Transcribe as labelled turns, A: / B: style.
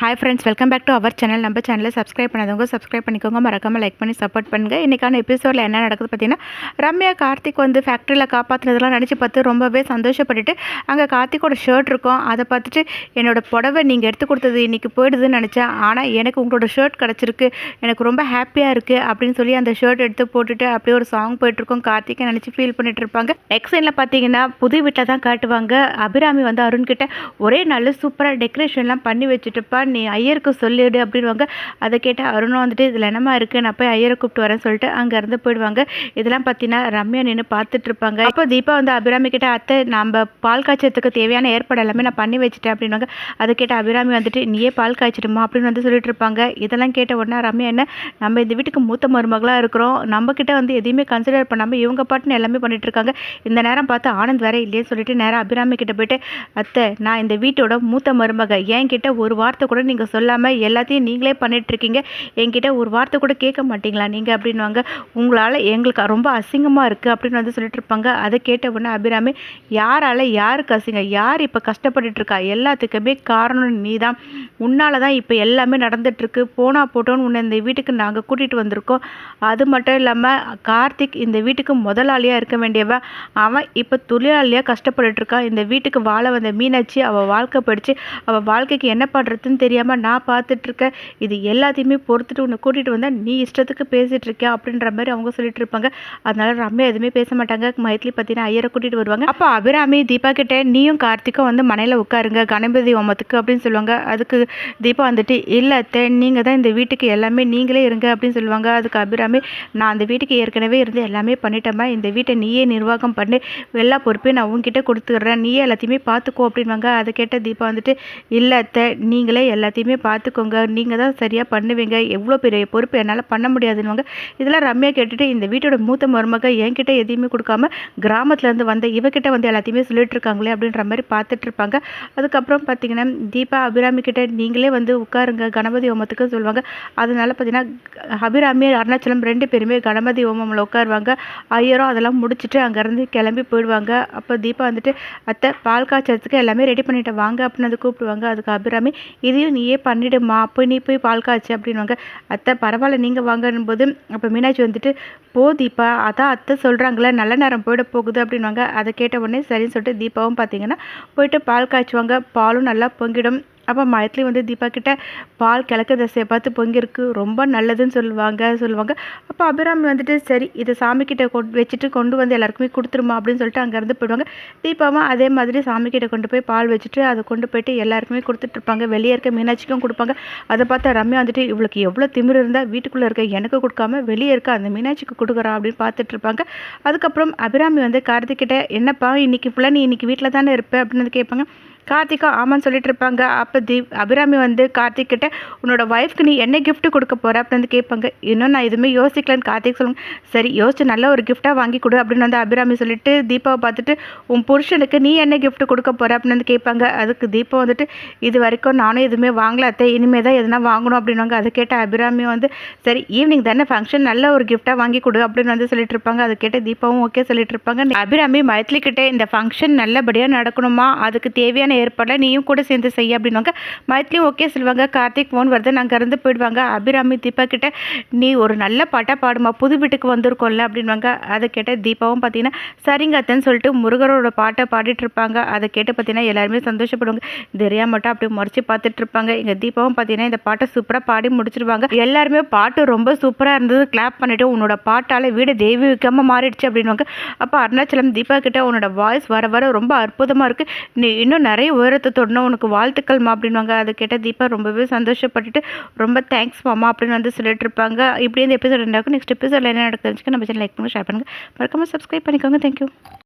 A: Hi friends, welcome back to our channel. நம்ம சேனலை subscribe பண்ணாதவங்க சப்ஸ்கிரைப் பண்ணிக்கோங்க. மறக்காமல் லைக் பண்ணி சப்போர்ட் பண்ணுங்கள். இன்றைக்கான எபிசோடில் என்ன நடக்குது பார்த்தீங்கன்னா, ரம்யா கார்த்திக் வந்து ஃபேக்ட்ரியில் காப்பாற்றுனதெல்லாம் நினச்சி பார்த்து ரொம்பவே சந்தோஷப்பட்டுட்டு அங்கே கார்த்திக்கோட ஷர்ட் இருக்கும். அதை பார்த்துட்டு என்னோடய புடவை நீங்கள் எடுத்து கொடுத்தது இன்றைக்கி போயிடுதுன்னு நினச்சேன், ஆனால் எனக்கு உங்களோட ஷர்ட் கிடச்சிருக்கு, எனக்கு ரொம்ப ஹாப்பியாக இருக்குது அப்படின்னு சொல்லி அந்த ஷர்ட் எடுத்து போட்டுட்டு அப்படியே ஒரு சாங் போயிட்டுருக்கோம். கார்த்திகை நினச்சி ஃபீல் பண்ணிட்டு இருப்பாங்க. நெக்ஸ்ட் சைனில் பார்த்தீங்கன்னா புது வீட்டில் தான் காட்டுவாங்க. அபிராமி வந்து அருண்கிட்ட ஒரே நல்ல சூப்பராக டெக்கரேஷன்லாம் பண்ணி வச்சுட்டுப்பா, நீ ஐயருக்கு சொல்லிடு அப்படின்வாங்க. அதை கேட்ட அருணும் வந்துட்டு இதில் என்னமா இருக்குது, நான் போய் ஐயரை கூப்பிட்டு வரேன்னு சொல்லிட்டு அங்கேருந்து போயிடுவாங்க. இதெல்லாம் பார்த்தீங்கன்னா ரம்யா நின்று பார்த்துட்டு இருப்பாங்க. அப்போ தீபா வந்து அபிராமி கிட்ட, அத்தை நம்ம பால் காய்ச்சறதுக்கு தேவையான ஏற்பாடு எல்லாமே நான் பண்ணி வச்சுட்டேன் அப்படின்வாங்க. அதை கேட்ட அபிராமி வந்துட்டு நீயே பால் காய்ச்சிடுமா அப்படின்னு வந்து சொல்லிட்டு இருப்பாங்க. இதெல்லாம் கேட்ட உடனே ரம்யா என்ன, நம்ம இந்த வீட்டுக்கு மூத்த மருமகளாக இருக்கிறோம், நம்மக்கிட்ட வந்து எதையுமே கன்சிடர் பண்ணாமல் இவங்க பாட்டுன்னு எல்லாமே பண்ணிட்டு இருக்காங்க. இந்த நேரம் பார்த்து ஆனந்த் வேற இல்லையேன்னு சொல்லிட்டு நேரம் அபிராமி கிட்ட போயிட்டு, அத்தை நான் இந்த வீட்டோட மூத்த மருமக, என்கிட்ட ஒரு வார்த்தை கூட நீங்கள் சொல்லாமல் எல்லாத்தையும் நீங்களே பண்ணிகிட்ருக்கீங்க, என்கிட்ட ஒரு வார்த்தை கூட கேட்க மாட்டிங்களா நீங்கள் அப்படின்வாங்க. உங்களால் எங்களுக்கு ரொம்ப அசிங்கமாக இருக்குது அப்படின்னு வந்து சொல்லிட்டு இருப்பாங்க. அதை கேட்ட உடனே அபிராமி, யாரால் யாருக்கு அசிங்கம், யார் இப்போ கஷ்டப்பட்டுட்ருக்கா, எல்லாத்துக்குமே காரணம் நீ தான், உன்னால தான் இப்போ எல்லாமே நடந்துகிட்ருக்கு, போனால் போட்டோன்னு உன்னை இந்த வீட்டுக்கு நாங்கள் கூட்டிகிட்டு வந்திருக்கோம். அது மட்டும் இல்லாமல் கார்த்திக் இந்த வீட்டுக்கு முதலாளியாக இருக்க வேண்டியவன், அவன் இப்போ தொழிலாளியாக கஷ்டப்பட்டுட்ருக்கான். இந்த வீட்டுக்கு வாழ வந்த மீனாட்சி அவள் வாழ்க்கை படித்து அவள் வாழ்க்கைக்கு என்ன பண்ணுறதுன்னு தெரியாமல் நான் பார்த்துட்ருக்கேன், இது எல்லாத்தையுமே பொறுத்துட்டு உன்னை கூட்டிகிட்டு வந்தால் நீ இஷ்டத்துக்கு பேசிகிட்டு இருக்கியா அப்படின்ற மாதிரி அவங்க சொல்லிட்டு இருப்பாங்க. அதனால ரம்யா எதுவுமே பேச மாட்டாங்க. மைத்லி பார்த்தீங்கன்னா ஐயரை கூட்டிகிட்டு வருவாங்க. அப்போ அபிராமி தீபா கிட்டே நீயும் கார்த்திக்கும் வந்து மனையில் உட்காருங்க கணபதி ஹோமத்துக்கு அப்படின்னு சொல்லுவாங்க. அதுக்கு தீபா வந்துட்டு இல்லை அத்தை, நீங்கள் தான் இந்த வீட்டுக்கு எல்லாமே நீங்களே இருங்க அப்படின்னு சொல்லுவாங்க. அதுக்கு அபிராமி, நான் அந்த வீட்டுக்கு ஏற்கனவே இருந்து எல்லாமே பண்ணிட்டேம்மா, இந்த வீட்டை நீயே நிர்வாகம் பண்ணி எல்லா பொறுப்பையும் நான் உங்ககிட்ட கொடுத்துட்றேன், நீயே எல்லாத்தையுமே பார்த்துக்கோ அப்படின்வாங்க. அதை கேட்ட தீபா வந்துட்டு இல்லை அத்தை, நீங்களே எல்லாத்தையுமே பார்த்துக்கோங்க, நீங்கள் தான் சரியாக பண்ணுவீங்க, எவ்வளோ பெரிய பொறுப்பு என்னால் பண்ண முடியாதுன்னுவாங்க. இதெல்லாம் ரம்யா கேட்டுட்டு இந்த வீட்டோட மூத்த மருமக என்கிட்ட எதையுமே கொடுக்காம கிராமத்துலேருந்து வந்த இவகிட்ட வந்து எல்லாத்தையுமே சொல்லிட்டு இருக்காங்களே அப்படின்ற மாதிரி பார்த்துட்டு இருப்பாங்க. அதுக்கப்புறம் பார்த்தீங்கன்னா தீபா அபிராமி கிட்ட நீங்களே வந்து உட்காருங்க கணபதி ஹோமத்துக்கு சொல்லுவாங்க. அதனால பார்த்தீங்கன்னா அபிராமி அருணாச்சலம் ரெண்டு பேருமே கணபதி ஹோமமில் உட்காருவாங்க. ஐயரும் அதெல்லாம் முடிச்சுட்டு அங்கேருந்து கிளம்பி போயிடுவாங்க. அப்போ தீபா வந்துட்டு அத்தை பால் காய்ச்சறதுக்கு எல்லாமே ரெடி பண்ணிட்டு வாங்க அப்படின்னு வந்து கூப்பிடுவாங்க. அதுக்கு அபிராமி, இதையும் நீயே பண்ணிடுமா, அப்போ நீ போய் பால் காய்ச்சி அப்படின்வாங்க. அத்தை பரவாயில்ல நீங்கள் வாங்கணும் போது அப்போ மீனாட்சி வந்துட்டு போ தீபா, அதான் அத்தை சொல்கிறாங்களே நல்ல நேரம் போயிட போகுது அப்படின்வாங்க. அதை கேட்ட உடனே சரின்னு சொல்லிட்டு தீபாவும் பார்த்தீங்கன்னா போயிட்டு பால் காய்ச்சுவாங்க. பாலும் நல்லா பொங்கிடும். அப்போ மைத்லி வந்து தீபா கிட்ட பால் கிழக்கு திசையை பார்த்து பொங்கிருக்கு, ரொம்ப நல்லதுன்னு சொல்லுவாங்க. அப்போ அபிராமி வந்துட்டு சரி இதை சாமிக்கிட்ட வச்சுட்டு கொண்டு வந்து எல்லாருக்குமே கொடுத்துருமா அப்படின்னு சொல்லிட்டு அங்கேருந்து போயிடுவாங்க. தீபாவும் அதே மாதிரி சாமிக்கிட்ட கொண்டு போய் பால் வச்சுட்டு அதை கொண்டு போயிட்டு எல்லாருக்குமே கொடுத்துட்ருப்பாங்க. வெளியே இருக்க மீனாட்சிக்கும் கொடுப்பாங்க. அதை பார்த்து ரம்யா வந்துட்டு இவளுக்கு எவ்வளோ திமிரு இருந்தால் வீட்டுக்குள்ளே இருக்க எனக்கு கொடுக்காம வெளியே இருக்க அந்த மீனாட்சிக்கு கொடுக்குறா அப்படின்னு பார்த்துட்டு இருப்பாங்க. அதுக்கப்புறம் அபிராமி வந்து கார்த்திக்கிட்ட, என்னப்பா இன்னைக்கு ஃபுல்லாக நீ இன்னைக்கு வீட்டில் தானே இருப்ப அப்படின்னு கேட்பாங்க. கார்த்திகா ஆமான்னு சொல்லிட்டு இருப்பாங்க. அப்போ அபிராமி வந்து கார்த்திக் கிட்ட உன்னோட ஒய்ஃப்க்கு நீ என்ன கிஃப்ட் கொடுக்க போகிற அப்படின்னு வந்து கேட்பாங்க. இன்னும் நான் எதுவுமே யோசிக்கலன்னு கார்த்திக் சொல்லுங்க. சரி யோசிச்சு நல்ல ஒரு கிஃப்டாக வாங்கி கொடு அப்படின்னு வந்து அபிராமி சொல்லிட்டு தீபாவை பார்த்துட்டு உன் புருஷனுக்கு நீ என்ன கிஃப்ட் கொடுக்க போகிற அப்படின்னு வந்து கேட்பாங்க. அதுக்கு தீபா வந்துட்டு இது வரைக்கும் நானும் எதுவுமே வாங்கலாத்தே, இனிமேல் தான் எதுனா வாங்கணும் அப்படின்வாங்க. அதை கேட்ட அபிராமி வந்து சரி ஈவினிங் தானே ஃபங்க்ஷன், நல்ல ஒரு கிஃப்டாக வாங்கி கொடு அப்படின்னு வந்து சொல்லிட்டு இருப்பாங்க. அதை கேட்ட தீபாவும் ஓகே சொல்லிட்டு இருப்பாங்க. அபிராமி மைத்லி கிட்டே இந்த ஃபங்க்ஷன் நல்லபடியாக நடக்கணுமா, அதுக்கு தேவையான ஏற்பாடை நீயும் கூட சேர்ந்து செய்ய அப்படின்வாங்க. மைத்லியும் ஓகே சொல்லுவாங்க. கார்த்திக் ஃபோன் வருது, நாங்கள் இருந்து போயிடுவாங்க. அபிராமி தீபா கிட்ட நீ ஒரு நல்ல பாட்டாக பாடுமா, புது வீட்டுக்கு வந்திருக்கோம்ல அப்படின்வாங்க. அதை கேட்ட தீபாவும் பார்த்தீங்கன்னா சரிங்க அத்தன்னு சொல்லிட்டு முருகரோட பாட்டை பாடிட்டு இருப்பாங்க. அதை கேட்டு பார்த்தீங்கன்னா எல்லாருமே சந்தோஷப்படுவாங்க. தெரியா மட்டும் அப்படியே முறைச்சி பார்த்துட்டு இருப்பாங்க. எங்கள் தீபாவும் பார்த்தீங்கன்னா இந்த பாட்டை சூப்பராக பாடி முடிச்சிருவாங்க. எல்லாருமே பாட்டு ரொம்ப சூப்பராக இருந்தது, கிளாப் பண்ணிட்டு உன்னோட பாட்டால் வீடு தெய்வீகமாக மாறிடுச்சு அப்படின்வாங்க. அப்போ அருணாச்சலம் தீபா கிட்ட உன்னோட வாய்ஸ் வர வர ரொம்ப அற்புதமாக இருக்குது, நீ இன்னும் நிறைய உயரத்தை தொடணும், உனக்கு வாழ்த்துக்கள் மா அப்படின்வாங்க. அதை கேட்ட தீபா ரொம்பவே சந்தோஷப்பட்டுட்டு ரொம்ப தேங்க்ஸ் மாமா அப்படின்னு வந்து சொல்லிட்டு இருப்பாங்க. இப்படி இந்த எபிசோட் இருந்தாக்கும் நெக்ஸ்ட் எபிசோடில் என்ன நடக்குதுன்னு நம்ம சேனல் லைக் பண்ணுங்க, ஷேர் பண்ணுங்கள், மறக்காமல் சப்ஸ்கிரைப் பண்ணிக்கோங்க. தேங்க்யூ.